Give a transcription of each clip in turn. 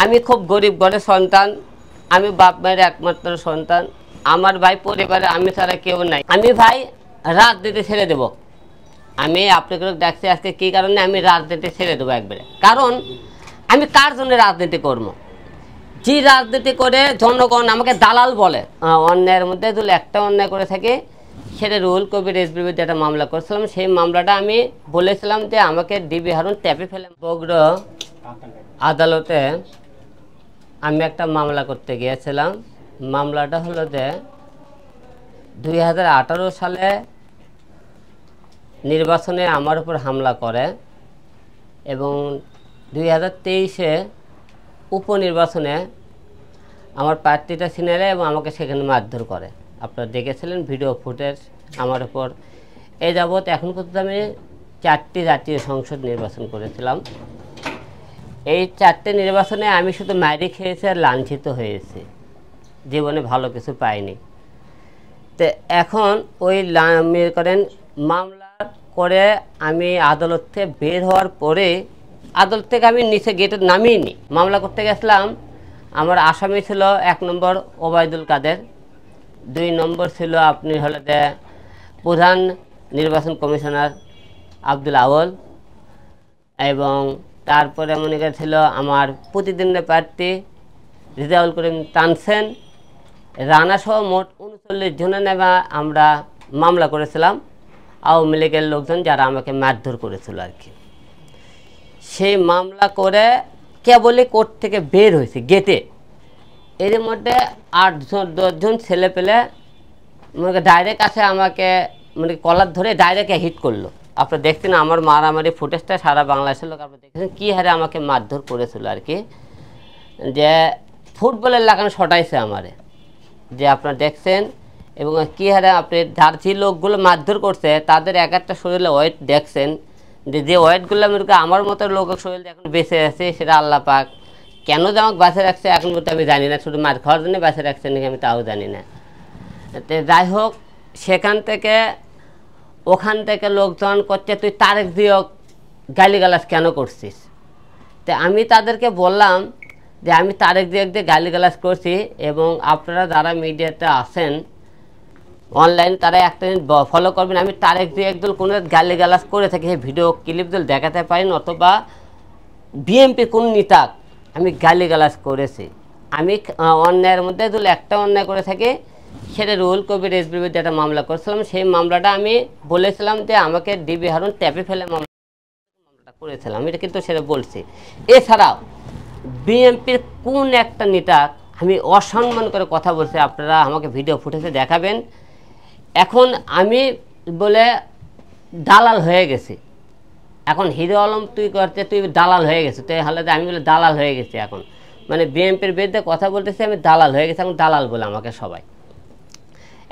আমি খুব গরিব ঘরের সন্তান, আমি বাপ মায়ের একমাত্র সন্তান। আমার ভাই পরিবারে আমি ছাড়া কেউ নাই। আমি ভাই রাজনীতি ছেড়ে দেব। আমি আপনাকে দেখছি আজকে কী কারণে আমি রাজনীতি ছেড়ে দেবো একবারে। কারণ আমি কার জন্য রাজনীতি করব? যে রাজনীতি করে জনগণ আমাকে দালাল বলে। অন্যায়ের মধ্যে যদি একটা অন্যায় করে থাকে, সেটা রুহুল কবির রিজভীর বিরুদ্ধে একটা মামলা করেছিলাম। সেই মামলাটা আমি বলেছিলাম যে আমাকে ডিবি হারুন ট্যাপে ফেলে। বগুড়া আদালতে আমি একটা মামলা করতে গিয়েছিলাম। মামলাটা হলো যে 2018 সালে নির্বাচনে আমার উপর হামলা করে এবং 2023-এ উপনির্বাচনে আমার প্রার্থীটা ছিনে নেয় এবং আমাকে সেখানে মারধর করে। আপনারা দেখেছিলেন ভিডিও ফুটেজ আমার উপর। এই যাবৎ এখন পর্যন্ত আমি 4টি জাতীয় সংসদ নির্বাচন করেছিলাম। এই 4টে নির্বাচনে আমি শুধু মাইরি খেয়েছি আর লাঞ্ছিত হয়েছি, জীবনে ভালো কিছু পাইনি। তো এখন ওই মনে করেন মামলা করে আমি আদালত থেকে বের হওয়ার পরে, আদালত থেকে আমি নিচে গেটে নামিনি, মামলা করতে গেছিলাম। আমার আসামি ছিল 1 নম্বর ওবায়দুল কাদের, 2 নম্বর ছিল আপনি হলে যে প্রধান নির্বাচন কমিশনার আব্দুল আউয়াল, এবং তারপরে মনে করেছিল আমার প্রতিদ্বন্দ্বী প্রার্থী রেজাউল করিম তানসেন, রানা সহ মোট 39 জনের নামে আমরা মামলা করেছিলাম। আওয়ামী লীগের লোকজন যারা আমাকে মারধর করেছিল আর কি। সেই মামলা করে কেবলই কোর্ট থেকে বের হয়েছে গেটে, এর মধ্যে 8-10 জন ছেলে পেলে মানে ডাইরেক্ট আসে আমাকে মানে কলার ধরে ডাইরেক্ট হিট করলো। আপনারা দেখছেন আমার মারামারি ফুটেজটা সারা বাংলাদেশের লোক আপনারা দেখেছেন কী হারে আমাকে মারধর করেছিল আর কি। যে ফুটবলের লাগানো শটাইছে আমারে, যে আপনারা দেখছেন। এবং কী হারে আপনি যার যে লোকগুলো মারধর করছে তাদের এক একটা শরীরে ওয়েট দেখছেন, যে ওয়েটগুলো আমার মতো লোকের শরীরে এখন বেঁচে আছে সেটা আল্লাহ পাক কেন যে আমাকে বাঁচে রাখছে এখন বলতে আমি জানি না। শুধু মার খাওয়ার জন্য বাঁচে রাখছে নাকি আমি তাও জানি না। তো যাই হোক, সেখান থেকে ওখান থেকে লোকজন করছে তুই তারেক জিয়াকে গালিগালাজ কেন করছিস? তো আমি তাদেরকে বললাম যে আমি তারেক জিয়াকে গালিগালাজ করছি, এবং আপনারা যারা মিডিয়াতে আছেন অনলাইন তারা একটা ফলো করবেন। আমি তারেক জিয়াকে কোনো গালিগালাজ করে থাকি সেই ভিডিও ক্লিপগুলো দেখাতে পারেন, অথবা বিএনপি কোন নেতা আমি গালিগালাজ করেছি। আমি অন্যায়ের মধ্যে যদি একটা অন্যায় করে থাকি, সেটা রুহুল কবির রিজভীর বিরুদ্ধে একটা মামলা করেছিলাম। সেই মামলাটা আমি বলেছিলাম যে আমাকে ডিবি হারুন ট্যাপে ফেলে মামলাটা করেছিলাম, এটা কিন্তু সেটা বলছি। এছাড়াও বিএনপির কোন একটা নেতা আমি অসম্মান করে কথা বলছি, আপনারা আমাকে ভিডিও ফুটেজে দেখাবেন। এখন আমি বলে দালাল হয়ে গেছি, এখন হিরো আলম তুই করতে তুই দালাল হয়ে গেছে, তো হলে আমি বলে দালাল হয়ে গেছি। এখন মানে বিএনপির বিরুদ্ধে কথা বলতেছি আমি দালাল হয়ে গেছি, এখন দালাল বলে আমাকে সবাই।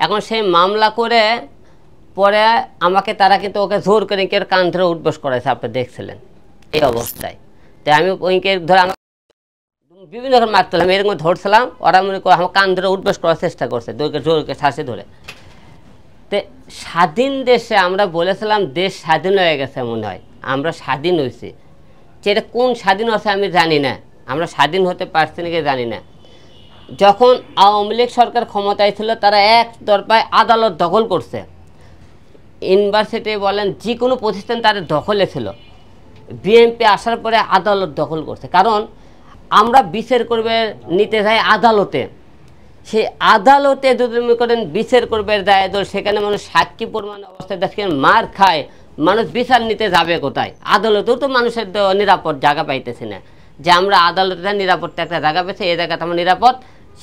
এখন সেই মামলা করে পরে আমাকে তারা কিন্তু ওকে জোর করে কেউ কান ধরে উঠবস করেছে, আপনি দেখছিলেন এই অবস্থায়। তাই আমি ওইকে ধরে আমার বিভিন্ন রকম মারছিলাম, এরকম ধরছিলাম, ওরা মনে করে আমার কান ধরে উঠবস করার চেষ্টা করছে জোরকে শ্বাসে ধরে। তো স্বাধীন দেশে আমরা বলেছিলাম দেশ স্বাধীন হয়ে গেছে, মনে হয় আমরা স্বাধীন হয়েছি, সেটা কোন স্বাধীন হচ্ছে আমি জানি না, আমরা স্বাধীন হতে পারছি নাকি জানি না। যখন আওয়ামী লীগ সরকার ক্ষমতায় ছিল তারা একতরফায় আদালত দখল করছে, ইউনিভার্সিটি বলেন যে কোনো প্রতিষ্ঠান তাদের দখলে ছিল। বিএনপি আসার পরে আদালত দখল করছে, কারণ আমরা বিচার করবে নিতে যাই আদালতে, সেই আদালতে যদি মনে করেন বিচার করবে যায় তো সেখানে মানুষ সাক্ষী প্রমাণ অবস্থায় দেখেন মার খায়, মানুষ বিচার নিতে যাবে কোথায়? আদালতেও তো মানুষের নিরাপদ জায়গা পাইতেছি না, যে আমরা আদালতে নিরাপদ একটা জায়গা পেয়েছি, এই জায়গাতে আমরা নিরাপদ,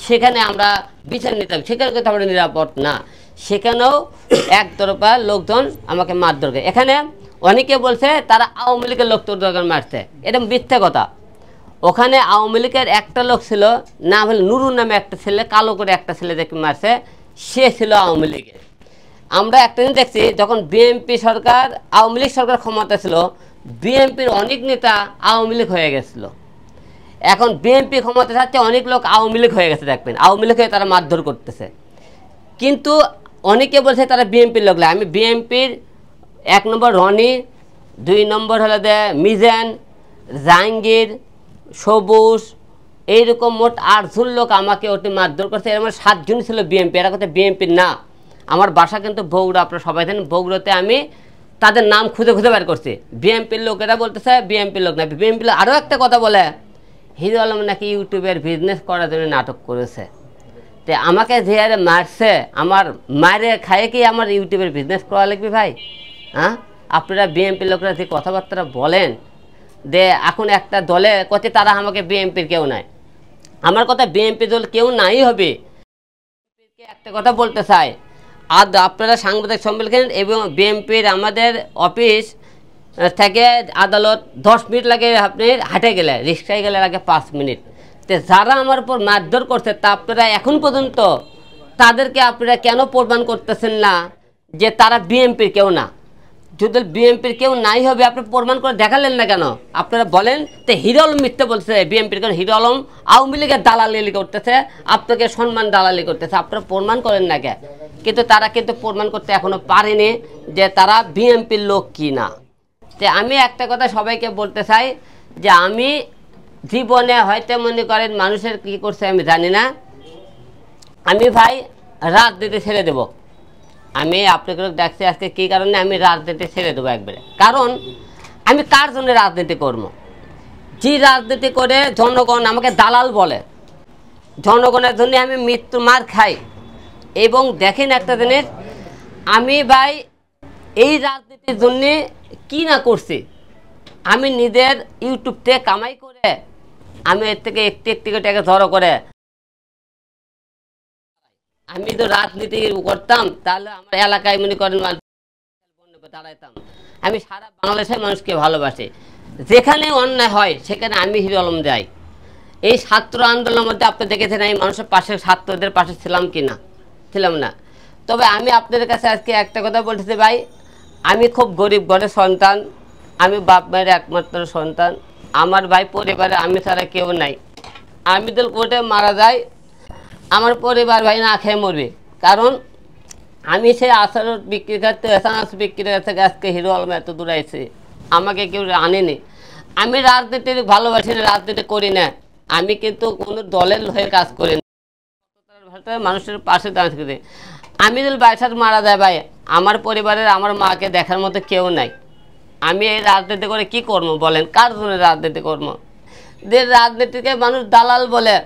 সেখানে আমরা বিচার নিতে হবে, সেখানে কিন্তু আমরা নিরাপদ না। সেখানেও একতরফা লোকজন আমাকে মারধর করে। এখানে অনেকে বলছে তারা আওয়ামী লীগের লোক তোর দরকার মারছে, এটা মিথ্যে কথা। ওখানে আওয়ামী লীগের একটা লোক ছিল, না হলে নুরুর নামে একটা ছেলে, কালো করে একটা ছেলে দেখে মারছে, সে ছিল আওয়ামী লীগের। আমরা একটা দিন দেখছি যখন বিএনপি সরকার আওয়ামী লীগ সরকার ক্ষমতা ছিল, বিএনপির অনেক নেতা আওয়ামী লীগ হয়ে গেছিল। এখন বিএনপি ক্ষমতা থাকতে অনেক লোক আওয়ামী লীগ হয়ে গেছে, দেখবেন আওয়ামী লীগ হয়ে তারা মারধর করতেছে। কিন্তু অনেকে বলছে তারা বিএনপির লোক। আমি বিএনপির 1 নম্বর রনি, 2 নম্বর হলো যে মিজান, জাহাঙ্গীর, সবুজ, এইরকম মোট 8 জন লোক আমাকে ওটি মারধর করছে। এর মধ্যে 7 জন ছিল বিএনপি, এরা কথা বিএনপির না। আমার বাসা কিন্তু বগুড়া, আপনারা সবাই জানেন। বগুড়াতে আমি তাদের নাম খুঁজে খুঁজে বের করছি। বিএনপির লোকেরা বলতেছে বিএনপির লোক না। বিএনপির আরও একটা কথা বলে, হিরো আলম নাকি ইউটিউবের বিজনেস করার জন্য নাটক করেছে। তো আমাকে যে আরে মারছে, আমার মারে খায় কি আমার ইউটিউবের বিজনেস করা লাগবে ভাই? হ্যাঁ, আপনারা বিএনপির লোকরা যে কথাবার্তা বলেন যে এখন একটা দলে কতে তারা আমাকে বিএনপির কেউ নাই, আমার কথা বিএনপি দল কেউ নাই হবে। একটা কথা বলতে চাই, আর আপনারা সাংবাদিক সম্মেলন এবং বিএনপির আমাদের অফিস থেকে আদালত 10 মিনিট লাগে, আপনি হাঁটে গেলে রিক্সায় গেলে লাগে 5 মিনিট। তো যারা আমার উপর মারধর করছে তা আপনারা এখন পর্যন্ত তাদেরকে আপনারা কেন প্রমাণ করতেছেন না যে তারা বিএনপির কেউ না? যদি বিএনপির কেউ নাই হবে আপনি প্রমাণ করে দেখালেন না কেন? আপনারা বলেন তো হিরো আলম মিথ্যে বলছে বিএনপির, কারণ হিরো আলম আওয়ামী লীগের দালালি করতেছে, আপনাকে সম্মান দালালি করতেছে, আপনারা প্রমাণ করেন না কে? কিন্তু তারা কিন্তু প্রমাণ করতে এখনো পারেনি যে তারা বিএনপির লোক কি না। তো আমি একটা কথা সবাইকে বলতে চাই যে আমি জীবনে হয়তো মনে করেন মানুষের কি করছে আমি জানি না, আমি ভাই রাজনীতি ছেড়ে দেব। আমি আপনাকে দেখছি আজকে কী কারণে আমি রাজনীতি ছেড়ে দেবো একবারে। কারণ আমি কার জন্য রাজনীতি করব? যে রাজনীতি করে জনগণ আমাকে দালাল বলে, জনগণের জন্য আমি মৃত্যু মার খাই। এবং দেখেন একটা জিনিস, আমি ভাই এই রাজনীতির জন্যে কি না করছি, আমি নিজের ইউটিউব থেকে কামাই করে আমি এর থেকে একটি একটি করে টাকা জড়ো করে আমি তো রাজনীতি করতাম, তাহলে আমার এলাকায় মনে করেন দাঁড়াইতাম। আমি সারা বাংলাদেশের মানুষকে ভালোবাসি, যেখানে অন্যায় হয় সেখানে আমি হিরো আলম যাই। এই ছাত্র আন্দোলনের মধ্যে আপনি দেখেছেন আমি মানুষের পাশে, ছাত্রদের পাশে ছিলাম কি না? ছিলাম না। তবে আমি আপনাদের কাছে আজকে একটা কথা বলতেছি ভাই, আমি খুব গরিব ঘরের সন্তান, আমি বাপ মায়ের একমাত্র সন্তান। আমার ভাই পরিবারে আমি ছাড়া কেউ নাই। আমি তো কোর্টে মারা যাই, আমার পরিবার ভাই না খেয়ে মরবে। কারণ আমি সেই আচার বিক্রি করতে এসানাস বিক্রি থেকে আজকে হিরো আলম এত দূর আছে, আমাকে কেউ আনেনি। আমি রাজনীতির ভালোবাসি না, রাজনীতি করি না, আমি কিন্তু কোনো দলের হয়ে কাজ করি না, মানুষের পাশে দাঁড়িয়ে। আমি যদি বাসার মারা যায় ভাই, আমার পরিবারের আমার মাকে দেখার মতো কেউ নাই। আমি এই রাজনীতি করে কি করবো বলেন? কার জন্য রাজনীতি করবো? যে রাজনীতিকে মানুষ দালাল বলে,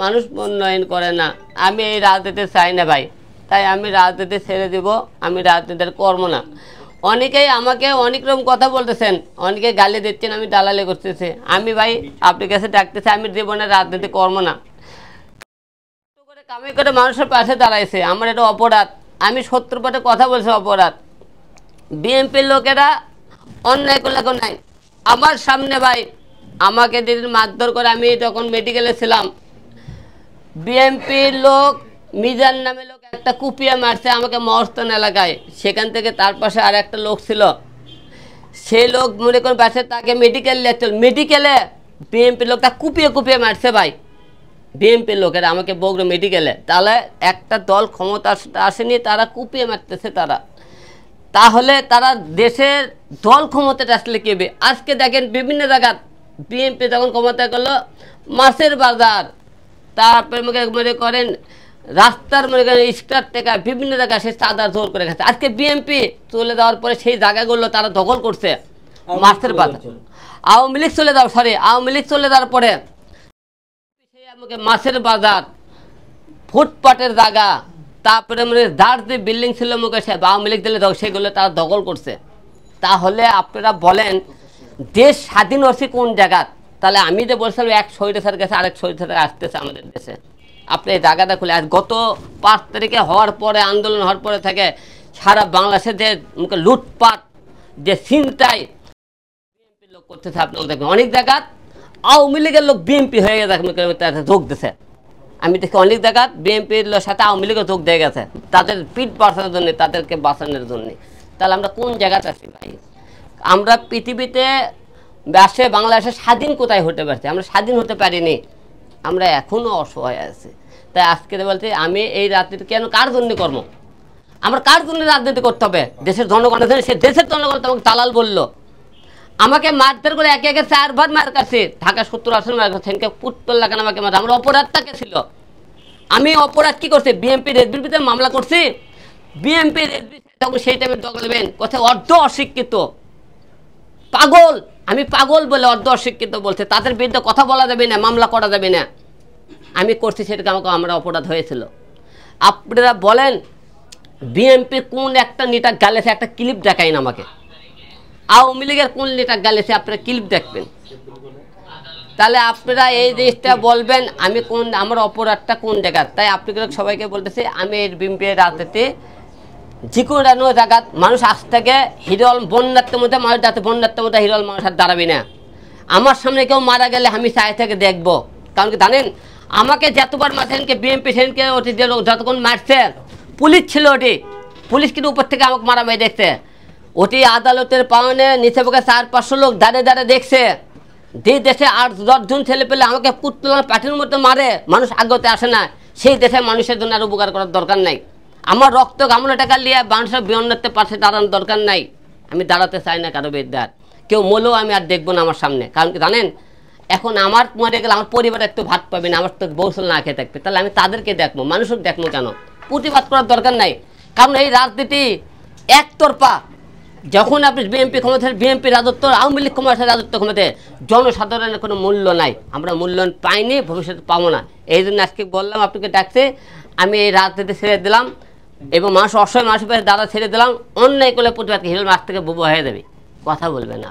মানুষ উন্নয়ন করে না। আমি এই রাজনীতি চাই না ভাই, তাই আমি রাজনীতি ছেড়ে দিব, আমি রাজনীতির করব না। অনেকেই আমাকে অনেক রকম কথা বলতেছেন, অনেকে গালি দিচ্ছেন, আমি দালালি করতেছি। আমি ভাই আপনার কাছে ডাকতেছি, আমি জীবনে রাজনীতি করবো না। কামাই করে মানুষের পাশে দাঁড়াইছে, আমার এটা অপরাধ। আমি 70 পাটে কথা বলছি, অপরাধ। বিএনপির লোকেরা অন্যায় করলে এখন নাই। আমার সামনে ভাই আমাকে যেদিন মারধর করে, আমি তখন মেডিকেলে ছিলাম, বিএনপির লোক মিজান নামে লোক একটা কুপিয়ে মারছে আমাকে মহস্থান এলাকায়। সেখান থেকে তার পাশে আর একটা লোক ছিল, সেই লোক মনে করেন পাশে তাকে মেডিকেল নিয়ে মেডিকেলে বিএনপির লোকটা কুপিয়ে কুপিয়ে মারছে ভাই। বিএনপির লোকেরা আমাকে বগুড়া মেডিকেলে, তাহলে একটা দল ক্ষমতা আসেনি, তারা কুপিয়ে মারতেছে তারা। তাহলে তারা দেশের দল ক্ষমতাটা আসলে কী হবে? আজকে দেখেন বিভিন্ন জায়গা বিএনপি যখন ক্ষমতা করলো, মাছের বাজার, তারপরে মনে করেন রাস্তার মনে করেন স্টার টেকা বিভিন্ন জায়গায় সে চাঁদা জোর করে গেছে। আজকে বিএনপি চলে যাওয়ার পরে সেই জায়গাগুলো তারা দখল করছে, মাছের বাজার। আওয়ামী লীগ চলে যাওয়ার আওয়ামী লীগ চলে যাওয়ার পরে আমাকে মাছের বাজার, ফুটপাটের জায়গা, তারপরে মানে যার যে বিল্ডিং ছিল মুখে সে আওয়ামী লীগ দিলে সেগুলো তারা দখল করছে। তাহলে আপনারা বলেন দেশ স্বাধীন হচ্ছে কোন জায়গা? তাহলে আমি যে বলছিলাম এক স্বৈরাচার গেছে আরেক স্বৈরাচার আসতেছে আমাদের দেশে, আপনি এই জায়গাটা খুলে আজ গত 5 তারিখে হওয়ার পরে, আন্দোলন হওয়ার পরে থেকে সারা বাংলাদেশে যে লুটপাট, যে ছিনতাই বিএনপির লোক করতেছে, আপনি দেখবেন অনেক জায়গা আওয়ামী লীগের লোক বিএনপি হয়ে গেছে, যোগ দিছে। আমি দেখি অনেক জায়গা বিএনপির সাথে আওয়ামী লীগের যোগ দিয়ে গেছে তাদের পিঠ বাঁচানোর জন্য, তাদেরকে বাঁচানোর জন্য। তাহলে আমরা কোন জায়গাতে আছি ভাই? আমরা পৃথিবীতে আসে বাংলাদেশে স্বাধীন কোথায় হতে পারছি? আমরা স্বাধীন হতে পারিনি, আমরা এখনও অসহায় আছি। তাই আজকে বলছি আমি এই রাজনীতি কেন কার জন্য কর্ম, আমার কার জন্য রাজনীতি করতে হবে? দেশের জনগণের জন্য। সে দেশের জনগণ তোমাকে দালাল বললো, আমাকে মারধর করে একে একে 4 বার মার কাছে, ঢাকা 70 আসন মার কাছে, পুত্তর লাগান আমাকে মার। আমার অপরাধটাকে ছিল, আমি অপরাধ কি করছি? বিএমপি রেসবির ভিতরে মামলা করছি। বিএমপি রেসবি তখন সেই টাইমে দখলবেন কথা অর্ধ অশিক্ষিত পাগল, আমি পাগল বলে অর্ধ অশিক্ষিত বলছে, তাদের বিরুদ্ধে কথা বলা যাবে না, মামলা করা যাবে না। আমি করছি সেটাকে আমাকে আমরা অপরাধ হয়েছিল। আপনারা বলেন বিএমপি কোন একটা নেতা গালেছে, একটা ক্লিপ দেখাইন আমাকে। আওয়ামী লীগের কোন নেতা গালেছে আপনারা ক্লিপ দেখবেন, তাহলে আপনারা এই জিনিসটা বলবেন আমি কোন আমার অপরাধটা কোন জায়গার। তাই আপনাদের সবাইকে বলতেছি, আমি এই বিএমপির রাজনীতি যে কোনো জায়গা মানুষ আজ থেকে হিরল বন্যাত্মের মধ্যে মানুষ যাতে বন্যাত্মের মধ্যে হিরল মানুষ আর দাঁড়াবে না। আমার সামনে কেউ মারা গেলে আমি চাই থেকে দেখবো, কারণ কি জানেন আমাকে যতবার মারছেনকে বিএমপি সেনকে ওটি যে লোক যতক্ষণ মারছে পুলিশ ছিল, ওটি পুলিশ কিন্তু উপর থেকে আমাকে মারা মেয়ে দেখছে। ওটি আদালতের পাওনে নিচে পক্ষে 400-500 লোক দাঁড়িয়ে দাঁড়িয়ে দেখছে। যে দেশে 8-10 জন ছেলে পেলে আমাকে পুতুলার পাঠির মধ্যে মারে, মানুষ আগতে আসে না, সেই দেশে মানুষের জন্য আর উপকার করার দরকার নাই। আমার রক্ত গামলা টাকা নিয়ে মানুষের বিয়ন্নতে পাশে দাঁড়ানোর দরকার নাই। আমি দাঁড়াতে চাই না কারো বিদ্যার, কেউ মলেও আমি আর দেখবো না আমার সামনে। কারণ কি জানেন এখন আমার মরে গেলে আমার পরিবার একটু ভাত পাবে না, আমার তো বৌসল না খেয়ে থাকবে, তাহলে আমি তাদেরকে দেখবো, মানুষকে দেখবো কেন? প্রতিবাদ করার দরকার নাই। কারণ এই রাজনীতি একতরফা। যখন আপনি বিএনপি ক্ষমতা, বিএনপি রাজত্ব, আওয়ামী লীগ ক্ষমতা, রাজত্ব ক্ষমতায় জনসাধারণের কোনো মূল্য নাই, আমরা মূল্যায়ন পাইনি, ভবিষ্যতে পাবো না। এই জন্য আজকে বললাম আপনাকে ডাকছে, আমি এই রাজনীতি ছেড়ে দিলাম এবং মানুষ অসহায় মানুষের দাদা ছেড়ে দিলাম। অন্যায় করলে প্রতিবাদ হিরোল মাছ থেকে বুবু হয়ে যাবে, কথা বলবে না।